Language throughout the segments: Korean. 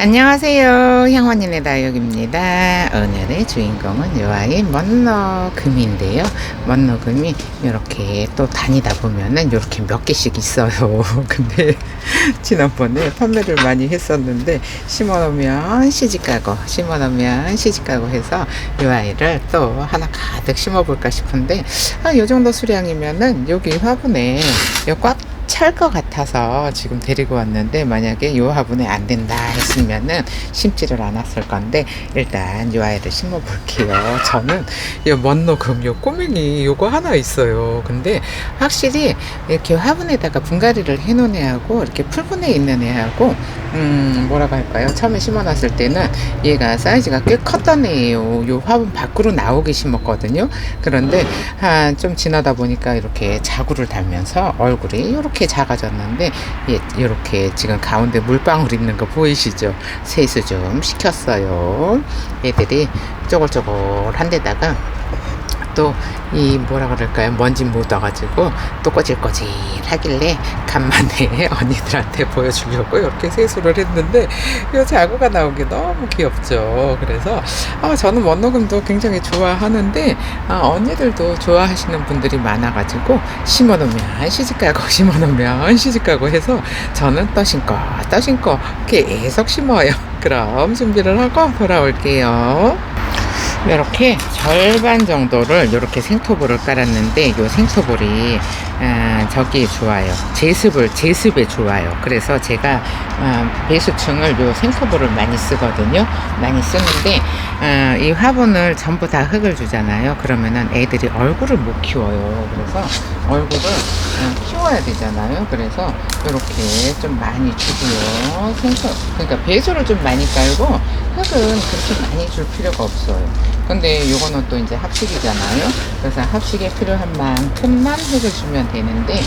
안녕하세요. 향원인의 다육입니다. 오늘의 주인공은 요 아이 먼너금인데요. 먼너금이 이렇게 또 다니다 보면은 이렇게 몇 개씩 있어요. 근데 지난번에 판매를 많이 했었는데 심어놓으면 시집가고 심어놓으면 시집가고 해서 요 아이를 또 하나 가득 심어볼까 싶은데 요 정도 수량이면은 여기 화분에 꽉 찰 것 같아서 지금 데리고 왔는데, 만약에 요 화분에 안 된다 했으면은 심지를 않았을 건데 일단 요 아이를 심어 볼게요. 저는 요 먼노금 요 꼬맹이 요거 하나 있어요. 근데 확실히 이렇게 화분에다가 분갈이를 해 놓은 애하고 이렇게 풀분에 있는 애하고 뭐라고 할까요? 처음에 심어놨을 때는 얘가 사이즈가 꽤 컸던 애예요. 요 화분 밖으로 나오게 심었거든요. 그런데 좀 지나다 보니까 이렇게 자구를 달면서 얼굴이 이렇게 작아졌는데, 이렇게 지금 가운데 물방울 있는 거 보이시죠? 세수 좀 시켰어요. 애들이 쪼글쪼글한 데다가 또 이 뭐라 그럴까요? 먼지 묻어가지고 또 꼬질꼬질 하길래 간만에 언니들한테 보여주려고 이렇게 세수를 했는데 이 자구가 나온 게 너무 귀엽죠. 그래서 저는 먼너금도 굉장히 좋아하는데 언니들도 좋아하시는 분들이 많아가지고 심어놓으면 시집가고 심어놓으면 시집가고 해서 저는 떠신거 계속 심어요. 그럼 준비를 하고 돌아올게요. 이렇게 절반 정도를 이렇게 생토볼을 깔았는데, 요 생토볼이 저기에 좋아요. 제습에 좋아요. 그래서 제가 배수층을 요 생토볼을 많이 쓰거든요. 많이 쓰는데 이 화분을 전부 다 흙을 주잖아요. 그러면은 애들이 얼굴을 못 키워요. 그래서 얼굴을 키워야 되잖아요. 그래서 이렇게 좀 많이 주고요. 그러니까 배수를 좀 많이 깔고 흙은 그렇게 많이 줄 필요가 없어요. 근데 요거는 또 이제 합식이잖아요. 그래서 합식에 필요한 만큼만 흙을 주면 되는데,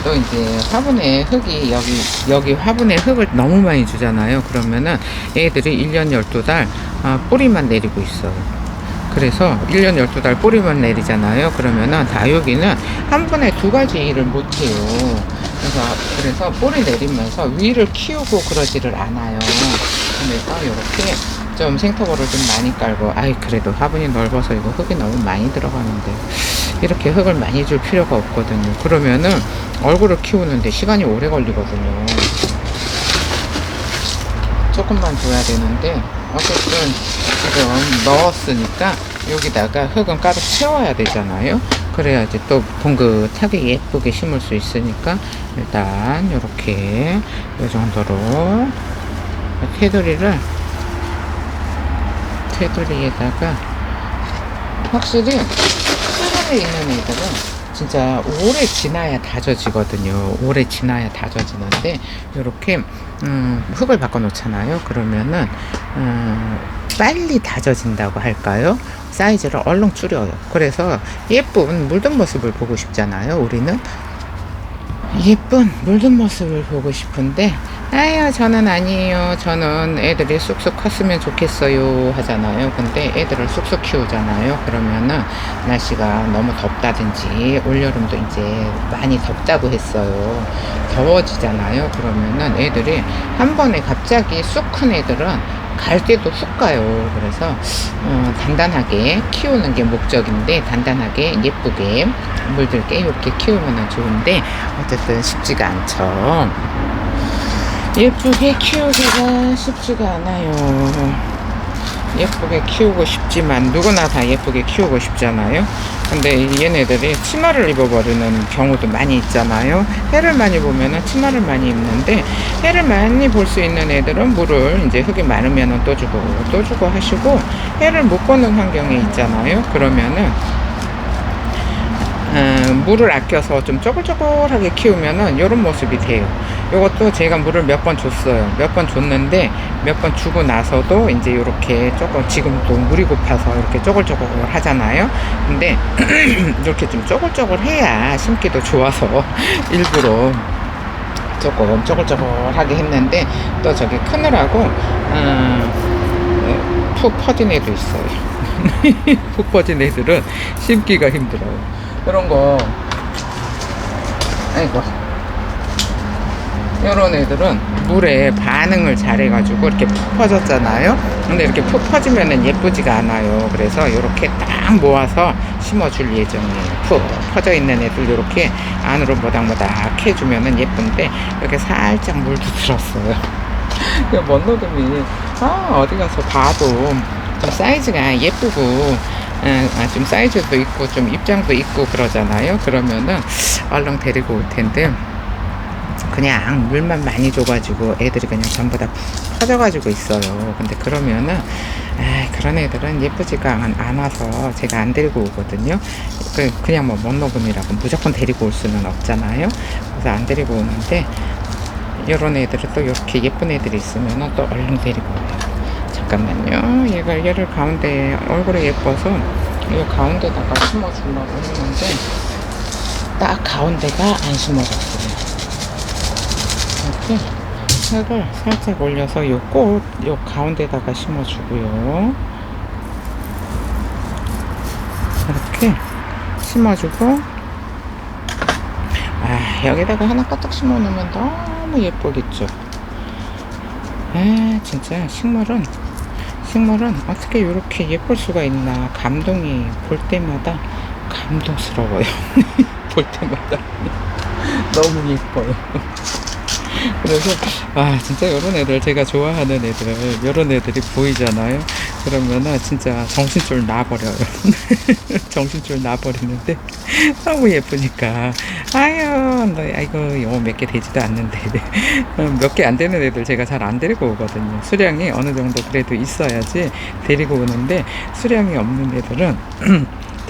또 이제 화분에 흙이 여기 화분에 흙을 너무 많이 주잖아요. 그러면은 애들이 1년 12달 뿌리만 내리고 있어요. 그래서 1년 12달 뿌리만 내리잖아요. 그러면은 다육이는 한 번에 두 가지 일을 못 해요. 그래서 뿌리 내리면서 위를 키우고 그러지를 않아요. 그래서 이렇게 좀 생토볼을 좀 많이 깔고, 그래도 화분이 넓어서 이거 흙이 너무 많이 들어가는데 이렇게 흙을 많이 줄 필요가 없거든요. 그러면은 얼굴을 키우는데 시간이 오래 걸리거든요. 조금만 줘야 되는데 어쨌든 지금 넣었으니까 여기다가 흙은 가득 채워야 되잖아요. 그래야지 또 봉긋하게 예쁘게 심을 수 있으니까 일단 이렇게 이 정도로 테두리에다가 확실히 수분에 있는 애들은 진짜 오래 지나야 다져지거든요. 오래 지나야 다져지는데 이렇게 흙을 바꿔 놓잖아요. 그러면은 빨리 다져진다고 할까요? 사이즈를 얼른 줄여요. 그래서 예쁜 물든 모습을 보고 싶잖아요. 우리는 예쁜 물든 모습을 보고 싶은데, 저는 아니에요. 저는 애들이 쑥쑥 컸으면 좋겠어요 하잖아요. 근데 애들을 쑥쑥 키우잖아요. 그러면은 날씨가 너무 덥다든지 올여름도 이제 많이 덥다고 했어요. 더워지잖아요. 그러면은 애들이 한 번에 갑자기 쑥 큰 애들은 갈 때도 훅 가요. 그래서 단단하게 키우는 게 목적인데, 단단하게 예쁘게 물들게 이렇게 키우면 좋은데 어쨌든 쉽지가 않죠. 예쁘게 키우기가 쉽지가 않아요. 예쁘게 키우고 싶지만 누구나 다 예쁘게 키우고 싶잖아요. 근데 얘네들이 치마를 입어버리는 경우도 많이 있잖아요. 해를 많이 보면은 치마를 많이 입는데, 해를 많이 볼 수 있는 애들은 물을 이제 흙이 많으면은 또 주고 하시고, 해를 못 보는 환경에 있잖아요. 그러면은 물을 아껴서 좀 쪼글쪼글하게 키우면은 이런 모습이 돼요. 요것도 제가 물을 몇 번 줬어요. 몇 번 줬는데 몇 번 주고 나서도 이제 이렇게 조금, 지금 또 물이 고파서 이렇게 쪼글쪼글 하잖아요. 근데 이렇게 좀 쪼글쪼글 해야 심기도 좋아서 일부러 조금 쪼글쪼글하게 했는데, 또 저기 크느라고 푹 퍼진 애도 있어요. 푹 퍼진 애들은 심기가 힘들어요. 그런 거, 아이고, 요런 애들은 물에 반응을 잘해가지고 이렇게 푹 퍼졌잖아요. 근데 이렇게 푹 퍼지면은 예쁘지가 않아요. 그래서 이렇게 딱 모아서 심어줄 예정이에요. 푹 퍼져 있는 애들 이렇게 안으로 모닥모닥 해주면은 예쁜데, 이렇게 살짝 물도 들었어요. 먼노금이 어디 가서 봐도 좀 사이즈가 예쁘고, 좀 사이즈도 있고 좀 입장도 있고 그러잖아요. 그러면은 얼른 데리고 올 텐데, 그냥 물만 많이 줘가지고 애들이 그냥 전부 다 퍼져가지고 있어요. 근데 그러면은 그런 애들은 예쁘지가 않아서 제가 안 데리고 오거든요. 그냥 뭐 먼노금이라고 무조건 데리고 올 수는 없잖아요. 그래서 안 데리고 오는데, 이런 애들은 또 이렇게 예쁜 애들이 있으면 또 얼른 데리고 와요. 잠깐만요. 얘를 가운데, 얼굴이 예뻐서 이 가운데다가 심어주려고 했는데 딱 가운데가 안 심어졌어요. 이렇게 흙을 살짝 올려서 요 가운데다가 심어주고요. 이렇게 심어주고, 여기다가 하나 까딱 심어놓으면 너무 예쁘겠죠. 진짜 식물은 어떻게 이렇게 예쁠 수가 있나. 감동이, 볼 때마다 감동스러워요. 볼 때마다 너무 예뻐요. 그래서 진짜 이런 애들, 제가 좋아하는 애들, 이런 애들이 보이잖아요. 그러면은 진짜 정신줄 나버려요. 정신줄 나버리는데 너무 예쁘니까 이거 몇 개 되지도 않는데 몇 개 안 되는 애들 제가 잘 안 데리고 오거든요. 수량이 어느 정도 그래도 있어야지 데리고 오는데, 수량이 없는 애들은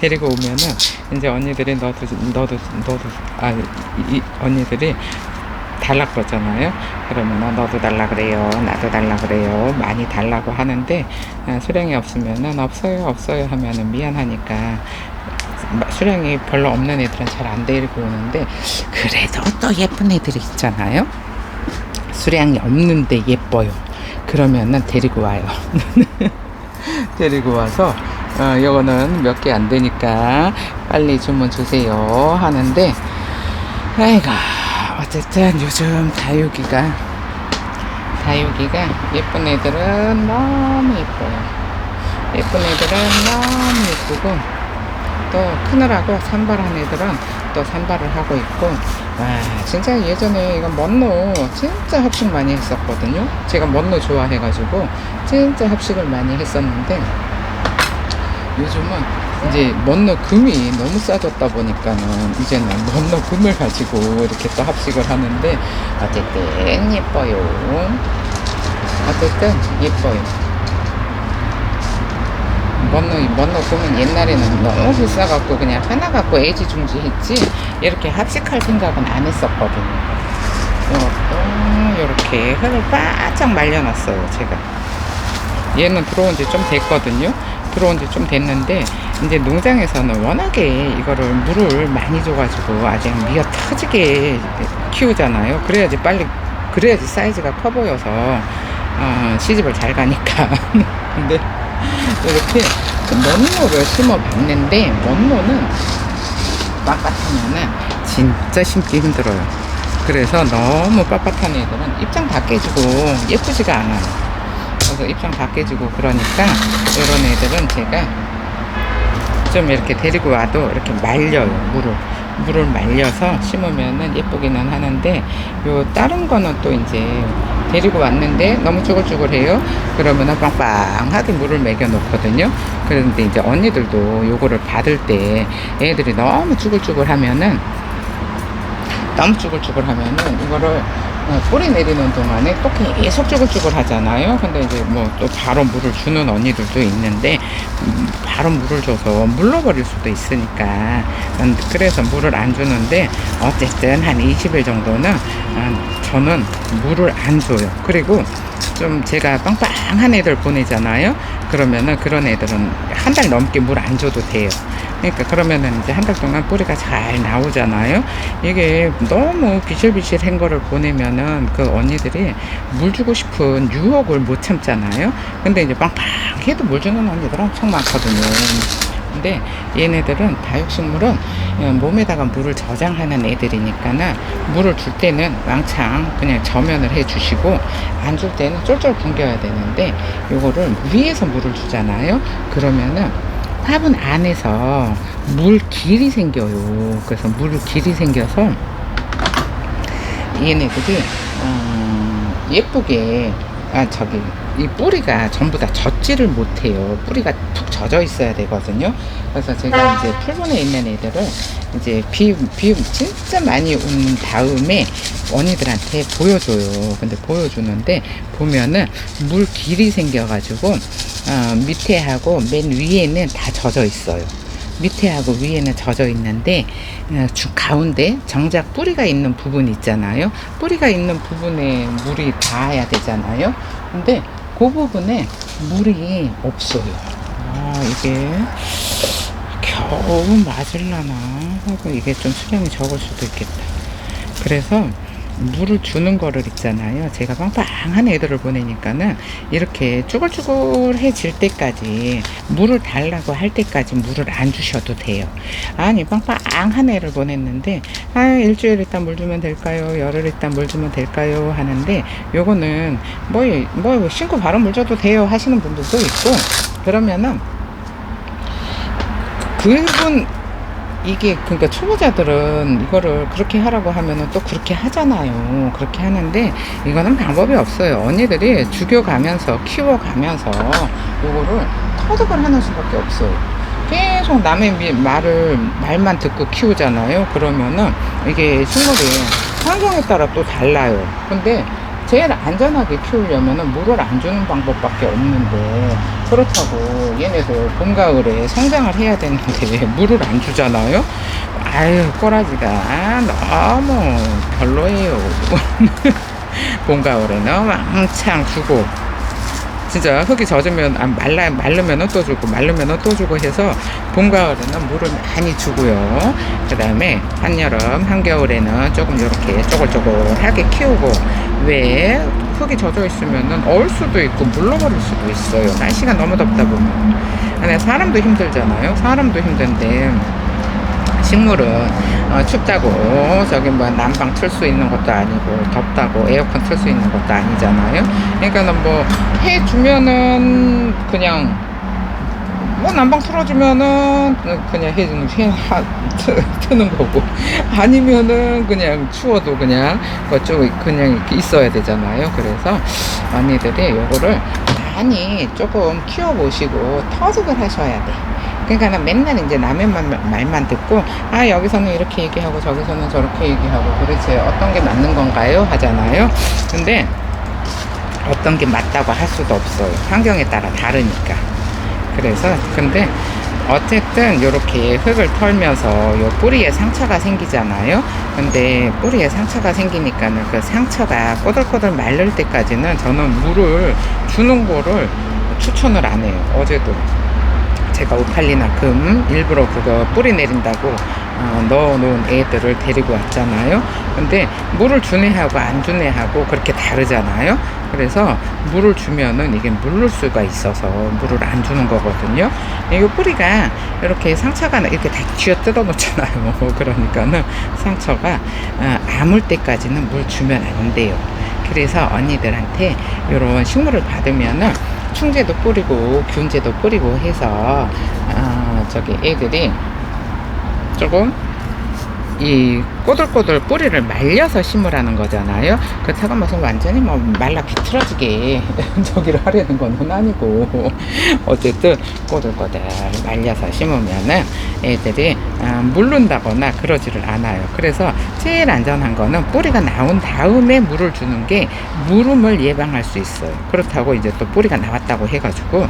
데리고 오면은 이제 언니들이 언니들이 달라 그러잖아요. 그러면 너도 달라 그래요, 나도 달라 그래요, 많이 달라고 하는데, 수량이 없으면은 없어요 하면은 미안하니까, 수량이 별로 없는 애들은 잘 안 데리고 오는데, 그래도 또 예쁜 애들이 있잖아요. 수량이 없는데 예뻐요. 그러면은 데리고 와요. 데리고 와서 요거는 몇 개 안 되니까 빨리 주문 주세요 하는데, 어쨌든 요즘 다육이가 예쁜 애들은 너무 예뻐요. 예쁜 애들은 너무 예쁘고, 또 크느라고 산발한 애들은 또 산발을 하고 있고. 진짜 예전에 이건 먼노 진짜 합식 많이 했었거든요. 제가 먼노 좋아해가지고 진짜 합식을 많이 했었는데, 요즘은 이제 먼노 금이 너무 싸졌다 보니까는 이제는 먼노 금을 가지고 이렇게 또 합식을 하는데, 어쨌든 예뻐요. 먼노 금은 옛날에는 너무 비싸갖고 그냥 하나 갖고 애지중지 했지, 이렇게 합식할 생각은 안 했었거든요. 이것도 이렇게 흙을 바짝 말려놨어요. 제가 얘는 들어온 지 좀 됐거든요. 들어온 지 좀 됐는데, 이제 농장에서는 워낙에 이거를 물을 많이 줘가지고 아주 미어 터지게 키우잖아요. 그래야지 사이즈가 커 보여서 시집을 잘 가니까. 근데 이렇게 먼노를 심어봤는데, 먼노는 빳빳하면은 진짜 심기 힘들어요. 그래서 너무 빳빳한 애들은 입장 다 깨지고 예쁘지가 않아요. 그래서 입장 다 깨지고 그러니까 이런 애들은 제가 좀 이렇게 데리고 와도 이렇게 말려요. 물을 말려서 심으면은 예쁘기는 하는데, 요 다른 거는 또 이제 데리고 왔는데 너무 쭈글쭈글해요. 그러면은 빵빵하게 물을 먹여 놓거든요. 그런데 이제 언니들도 요거를 받을 때 애들이 너무 쭈글쭈글하면은 이거를 뿌리 내리는 동안에 또 계속 쭈글쭈글 하잖아요. 근데 이제 뭐 또 바로 물을 주는 언니들도 있는데, 바로 물을 줘서 물러버릴 수도 있으니까, 그래서 물을 안 주는데, 어쨌든 한 20일 정도는 저는 물을 안 줘요. 그리고 좀 제가 빵빵한 애들 보내잖아요. 그러면은 그런 애들은 한 달 넘게 물 안 줘도 돼요. 그러니까 그러면은 이제 한 달 동안 뿌리가 잘 나오잖아요. 이게 너무 비실비실한 거를 보내면은 그 언니들이 물 주고 싶은 유혹을 못 참잖아요. 근데 이제 빵빵해도 물 주는 언니들 엄청 많거든요. 근데 얘네들은 다육식물은 몸에다가 물을 저장하는 애들이니까는 물을 줄 때는 왕창 그냥 저면을 해 주시고 안 줄 때는 쫄쫄 굶겨야 되는데 요거를 위에서 물을 주잖아요. 그러면은 화분 안에서 물 길이 생겨요. 그래서 물 길이 생겨서 얘네들이 예쁘게 이 뿌리가 전부 다 젖지를 못해요. 뿌리가 푹 젖어 있어야 되거든요. 그래서 제가 이제 풀분에 있는 애들을 이제 비움 진짜 많이 온 다음에 언니들한테 보여줘요. 근데 보여주는데 보면은 물 길이 생겨가지고 밑에 하고 맨 위에는 다 젖어 있어요. 밑에 하고 위에는 젖어 있는데 가운데 정작 뿌리가 있는 부분 있잖아요. 뿌리가 있는 부분에 물이 닿아야 되잖아요. 근데 그 부분에 물이 없어요. 이게 겨우 맞을라나 하고 이게 좀 수량이 적을 수도 있겠다. 그래서 물을 주는 거를 있잖아요. 제가 빵빵한 애들을 보내니까는 이렇게 쭈글쭈글해질 때까지 물을 달라고 할 때까지 물을 안 주셔도 돼요. 아니 빵빵한 애를 보냈는데 일주일 있다 물 주면 될까요? 열흘 있다 물 주면 될까요? 하는데 요거는 뭐 신고 바로 물 줘도 돼요 하시는 분들도 있고 그러면은 그분 이게 그러니까 초보자들은 이거를 그렇게 하라고 하면은 또 그렇게 하잖아요. 그렇게 하는데 이거는 방법이 없어요. 언니들이 죽여가면서 키워가면서 요거를 터득을 하는 수밖에 없어요. 계속 남의 말만 듣고 키우잖아요. 그러면은 이게 식물이 환경에 따라 또 달라요. 근데 제일 안전하게 키우려면은 물을 안 주는 방법밖에 없는데 그렇다고 얘네들 봄 가을에 성장을 해야 되는데 물을 안 주잖아요. 아유 꼬라지가 너무 별로예요. 봄 가을에는 왕창 주고 진짜 흙이 젖으면 마르면은 또 주고 마르면은 또 주고 해서 봄 가을에는 물을 많이 주고요. 그 다음에 한여름 한겨울에는 조금 이렇게 쪼글쪼글하게 키우고 왜 흙이 젖어 있으면은 얼 수도 있고 물러버릴 수도 있어요. 날씨가 너무 덥다 보면. 근데 사람도 힘들잖아요. 사람도 힘든데 식물은 춥다고 저기 뭐 난방 틀 수 있는 것도 아니고 덥다고 에어컨 틀 수 있는 것도 아니잖아요. 그러니까는 뭐 해주면은 그냥 뭐 난방 틀어주면은 그냥 트는 거고 아니면은 그냥 추워도 그냥 그쪽 그냥 이렇게 있어야 되잖아요. 그래서 언니들이 요거를 많이 조금 키워보시고 터득을 하셔야 돼. 그러니까 맨날 이제 남의 말만 듣고 여기서는 이렇게 얘기하고 저기서는 저렇게 얘기하고 도대체 어떤 게 맞는 건가요? 하잖아요. 근데 어떤 게 맞다고 할 수도 없어요. 환경에 따라 다르니까. 그래서 근데 어쨌든 이렇게 흙을 털면서 요 뿌리에 상처가 생기잖아요. 근데 뿌리에 상처가 생기니까는 그 상처가 꼬들꼬들 마를 때까지는 저는 물을 주는 거를 추천을 안 해요. 어제도 제가 오팔리나 금 일부러 그거 뿌리 내린다고 넣어놓은 애들을 데리고 왔잖아요. 근데 물을 준 애하고 안 준 애하고 그렇게 다르잖아요. 그래서 물을 주면은 이게 물를 수가 있어서 물을 안 주는 거거든요. 이 뿌리가 이렇게 상처가 이렇게 다 쥐어 뜯어 놓잖아요. 그러니까는 상처가 아물 때까지는 물 주면 안 돼요. 그래서 언니들한테 이런 식물을 받으면은 충제도 뿌리고 균제도 뿌리고 해서 저기 애들이 조금 이 꼬들꼬들 뿌리를 말려서 심으라는 거잖아요. 그렇다고 무슨 완전히 뭐 말라 비틀어지게 저기를 하려는 건 아니고 어쨌든 꼬들꼬들 말려서 심으면은 애들이 물른다거나 그러지를 않아요. 그래서 제일 안전한 거는 뿌리가 나온 다음에 물을 주는 게 물음을 예방할 수 있어요. 그렇다고 이제 또 뿌리가 나왔다고 해가지고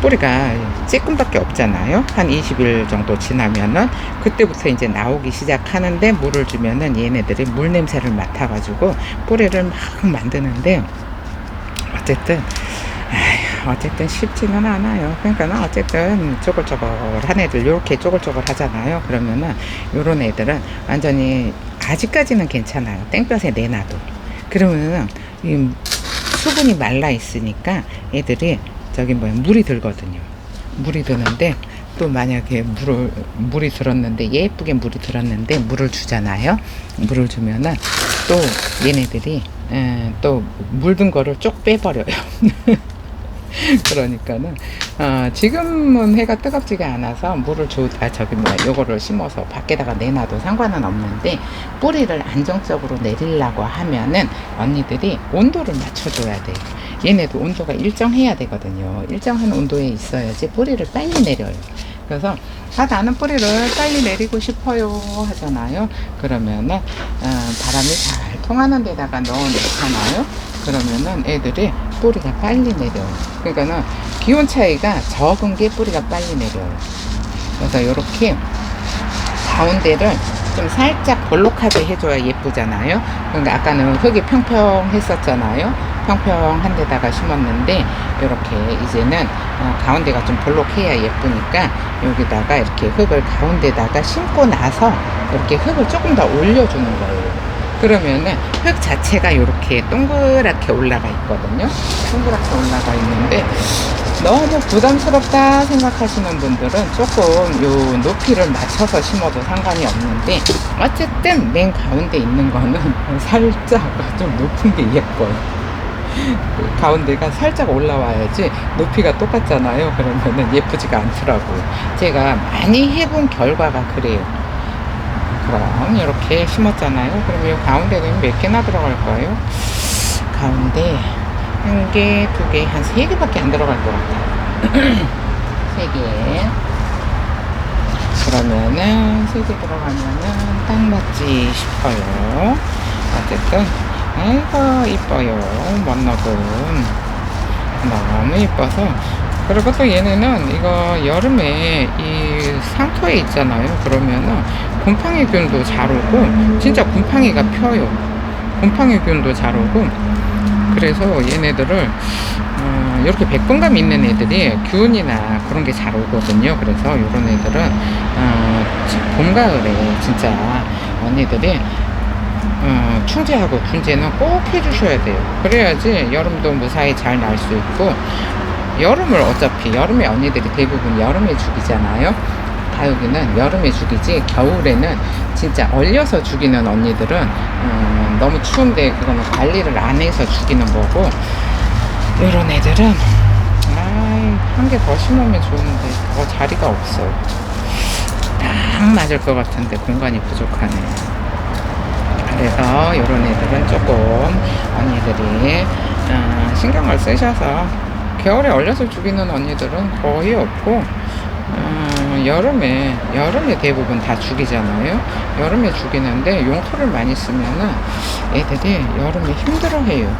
뿌리가 쬐끔밖에 없잖아요. 한 20일 정도 지나면은 그때부터 이제 나오기 시작하는데 물을 주면은 얘네들이 물 냄새를 맡아가지고 뿌리를 막 만드는데 어쨌든 쉽지는 않아요. 그러니까 어쨌든 쪼글쪼글한 애들 요렇게 쪼글쪼글 하잖아요. 그러면은 요런 애들은 완전히 아직까지는 괜찮아요. 땡볕에 내놔도. 그러면은 이 수분이 말라 있으니까 애들이 물이 들거든요. 물이 드는데 또 만약에 물이 들었는데, 예쁘게 물이 들었는데 물을 주잖아요. 물을 주면은 또 얘네들이 또 물든 거를 쭉 빼버려요. 그러니까는 지금은 해가 뜨겁지가 않아서 물을 요거를 심어서 밖에다가 내놔도 상관은 없는데, 뿌리를 안정적으로 내리려고 하면은 언니들이 온도를 맞춰줘야 돼요. 얘네도 온도가 일정해야 되거든요. 일정한 온도에 있어야지 뿌리를 빨리 내려요. 그래서 나는 뿌리를 빨리 내리고 싶어요 하잖아요. 그러면은 바람이 잘 통하는 데다가 넣어놓잖아요. 그러면은 애들이 뿌리가 빨리 내려요. 그러니까는 기온 차이가 적은 게 뿌리가 빨리 내려요. 그래서 이렇게 가운데를 좀 살짝 볼록하게 해줘야 예쁘잖아요. 그러니까 아까는 흙이 평평했었잖아요. 평평한 데다가 심었는데, 이렇게 이제는 가운데가 좀 볼록해야 예쁘니까 여기다가 이렇게 흙을 가운데다가 심고 나서 이렇게 흙을 조금 더 올려주는 거예요. 그러면은 흙 자체가 이렇게 동그랗게 올라가 있거든요. 동그랗게 올라가 있는데, 너무 부담스럽다 생각하시는 분들은 조금 요 높이를 맞춰서 심어도 상관이 없는데, 어쨌든 맨 가운데 있는 거는 살짝 좀 높은 게 예뻐요. 가운데가 살짝 올라와야지, 높이가 똑같잖아요. 그러면은 예쁘지가 않더라고요. 제가 많이 해본 결과가 그래요. 그럼 이렇게 심었잖아요. 그럼 이 가운데는 몇 개나 들어갈까요? 가운데 한 개, 두 개, 한 세 개밖에 안 들어갈 것 같아요. 세 개. 그러면은 세 개 들어가면은 딱 맞지 싶어요. 어쨌든 아이고 이뻐요. 멋너금 너무 이뻐서. 그리고 또 얘네는 이거 여름에 이 상토에 있잖아요. 그러면은 곰팡이균도 잘 오고, 진짜 곰팡이가 펴요. 곰팡이균도 잘 오고. 그래서 얘네들을 이렇게 백분감 있는 애들이 균이나 그런 게 잘 오거든요. 그래서 이런 애들은 봄 가을에 진짜 언니들이 충제하고 균제는 꼭 해주셔야 돼요. 그래야지 여름도 무사히 잘 날 수 있고, 여름을 어차피 여름에 언니들이 대부분 여름에 죽이잖아요. 다육이는 여름에 죽이지, 겨울에는 진짜 얼려서 죽이는 언니들은 너무 추운데 그거는 관리를 안 해서 죽이는 거고, 이런 애들은 한 개 더 심으면 좋은데 더 자리가 없어요. 딱 맞을 것 같은데 공간이 부족하네. 그래서 이런 애들은 조금 언니들이 신경을 쓰셔서, 겨울에 얼려서 죽이는 언니들은 거의 없고, 여름에 대부분 다 죽이잖아요. 여름에 죽이는데 용토를 많이 쓰면은 애들이 여름에 힘들어해요.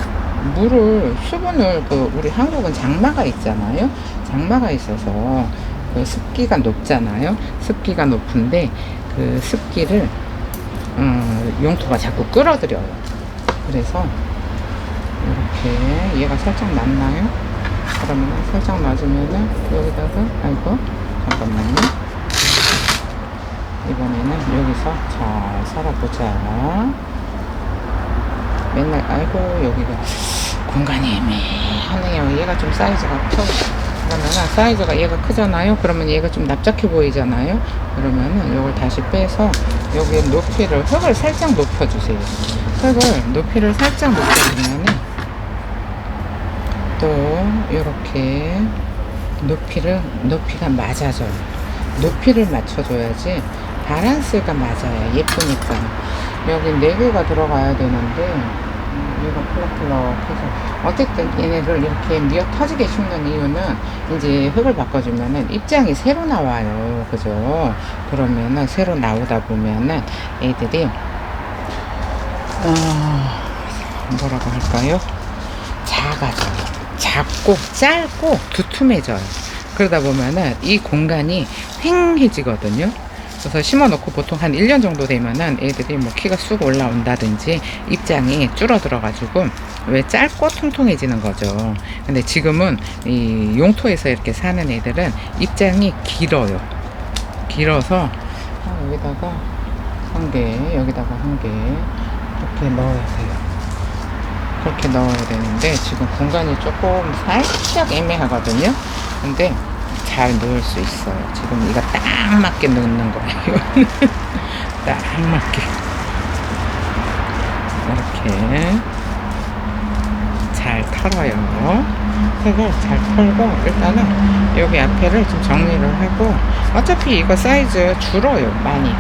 수분을, 우리 한국은 장마가 있잖아요. 장마가 있어서 그 습기가 높잖아요. 습기가 높은데 그 습기를 용토가 자꾸 끌어들여요. 그래서 이렇게 얘가 살짝 낮나요? 그러면 살짝 맞으면은 여기다가, 아이고 잠깐만요. 이번에는 여기서 잘 살아보자. 맨날 여기가 공간이 애매하네요. 얘가 좀 사이즈가 커. 그러면은 사이즈가 얘가 크잖아요. 그러면 얘가 좀 납작해 보이잖아요. 그러면은 요걸 다시 빼서 여기에 흙을 살짝 높여주세요. 높이를 살짝 높여주면은 또 이렇게 높이가 맞아져요. 높이를 맞춰줘야지 바란스가 맞아야 예쁘니까. 여기 4개가 들어가야 되는데 얘가 펄럭펄럭해서, 어쨌든 얘네를 이렇게 미어 터지게 심는 이유는, 이제 흙을 바꿔주면은 입장이 새로 나와요. 그죠? 그러면은 새로 나오다 보면은 애들이 뭐라고 할까요? 작고 짧고 두툼해져요. 그러다 보면은 이 공간이 휑해지거든요. 그래서 심어놓고 보통 한 1년 정도 되면은 애들이 뭐 키가 쑥 올라온다든지 입장이 줄어들어가지고 왜 짧고 통통해지는 거죠. 근데 지금은 이 용토에서 이렇게 사는 애들은 입장이 길어서 여기다가 한 개, 여기다가 한 개 이렇게 넣어야 돼요. 그렇게 넣어야 되는데 지금 공간이 조금 살짝 애매하거든요. 근데 잘 넣을 수 있어요. 지금 이거 딱 맞게 넣는 거예요. 딱 맞게 이렇게 잘 털어요. 흙을 잘 털고 일단은 여기 앞에를 좀 정리를 하고, 어차피 이거 사이즈 줄어요. 많이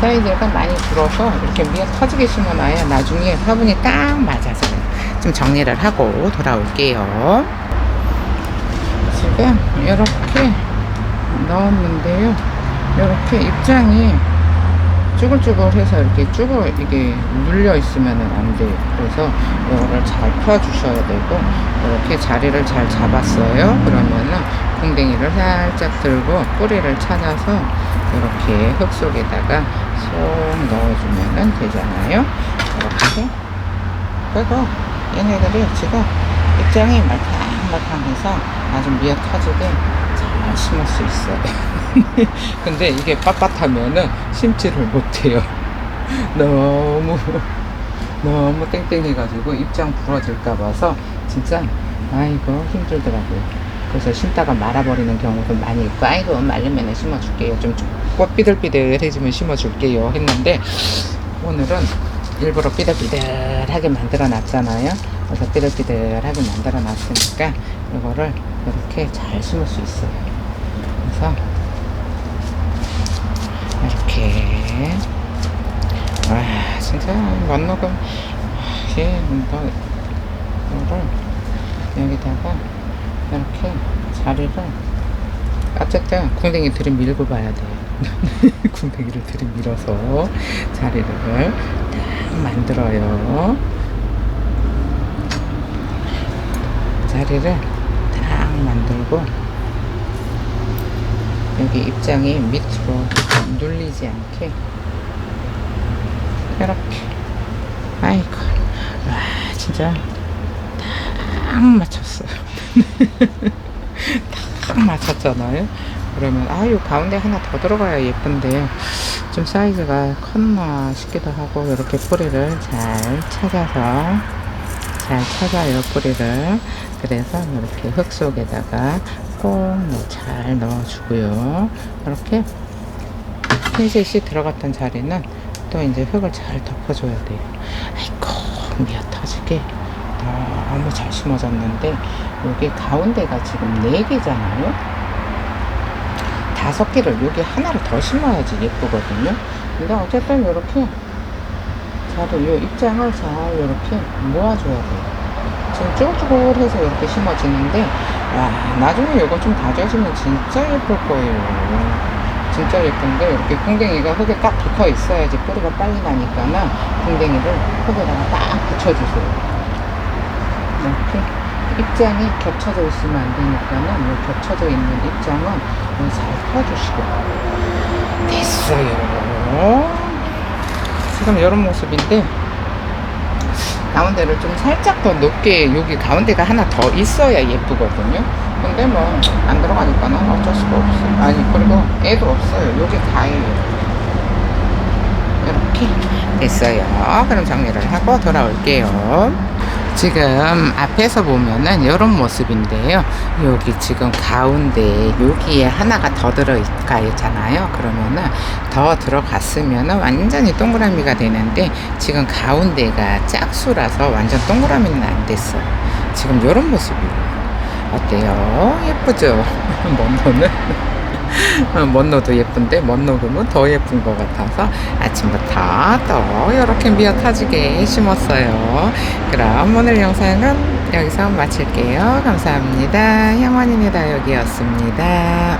사이즈가 많이 줄어서 이렇게 위에 터지게 심어놔야 나중에 화분이 딱 맞아서요. 좀 정리를 하고 돌아올게요. 지금 이렇게 넣었는데요. 이렇게 입장이 쭈글쭈글해서 이렇게 이게 눌려 있으면 안 돼요. 그래서 이거를 잘 펴주셔야 되고, 이렇게 자리를 잘 잡았어요. 그러면은 궁뎅이를 살짝 들고 뿌리를 찾아서 이렇게 흙 속에다가 쏙 넣어주면 되잖아요. 이렇게. 그리고 얘네들이 지금 입장이 말캉말캉해서 아주 미어 터지게 잘 심을 수 있어요. 근데 이게 빳빳하면은 심지를 못해요. 너무 땡땡해가지고 입장 부러질까 봐서 진짜 아이고 힘들더라고요. 그래서 심다가 말아버리는 경우도 많이 있고, 아이고 말르면 심어줄게요, 좀 꽃 삐들삐들해지면 심어줄게요 했는데, 오늘은 일부러 삐들삐들하게 만들어 놨잖아요. 그래서 삐들삐들하게 만들어 놨으니까 이거를 이렇게 잘 심을 수 있어요. 그래서 이렇게, 와 진짜 멋녹음. 이거를 여기다가 이렇게 자리를, 어쨌든 궁뎅이 들이밀고 봐야 돼요. 궁뎅이를 들이밀어서 자리를 딱 만들어요. 자리를 딱 만들고, 여기 입장이 밑으로 눌리지 않게 이렇게, 아이고 와 진짜 딱 맞췄어요. 딱 맞췄잖아요. 그러면 아유 가운데 하나 더 들어가야 예쁜데 좀 사이즈가 컸나 싶기도 하고, 이렇게 뿌리를 잘 찾아요. 뿌리를. 그래서 이렇게 흙 속에다가 꼭 잘 넣어주고요. 이렇게 핀셋이 들어갔던 자리는 또 이제 흙을 잘 덮어줘야 돼요. 아이고 미어 터지게 너무 잘 심어졌는데, 여기 가운데가 지금 4개잖아요 5개를 여기 하나를 더 심어야지 예쁘거든요. 근데 어쨌든 이렇게 자리, 이 입장을 잘 이렇게 모아줘야 돼요. 지금 쭈글쭈글해서 이렇게 심어지는데, 와 나중에 이거 좀 다져지면 진짜 예쁠 거예요. 진짜 예쁜데, 이렇게 궁뎅이가 흙에 딱 붙어 있어야지 뿌리가 빨리 나니까는 궁뎅이를 흙에다가 딱 붙여주세요. 이렇게 입장이 겹쳐져 있으면 안 되니까는 이 겹쳐져 있는 입장은 잘 펴주시고. 됐어요. 지금 이런 모습인데, 가운데를 좀 살짝 더 높게, 여기 가운데가 하나 더 있어야 예쁘거든요. 근데 뭐 안 들어가니까는 어쩔 수가 없어요. 아니 그리고 애도 없어요. 여기 다예요. 이렇게 됐어요. 그럼 정리를 하고 돌아올게요. 지금 앞에서 보면은 이런 모습인데요. 여기 지금 가운데 여기에 하나가 더 들어가잖아요. 그러면은 더 들어갔으면은 완전히 동그라미가 되는데, 지금 가운데가 짝수라서 완전 동그라미는 안 됐어요. 지금 이런 모습이에요. 어때요? 예쁘죠? 먼노도 예쁜데 먼노금은 더 예쁜 것 같아서 아침부터 또 이렇게 미어 터지게 심었어요. 그럼 오늘 영상은 여기서 마칠게요. 감사합니다. 향원입니다. 여기였습니다.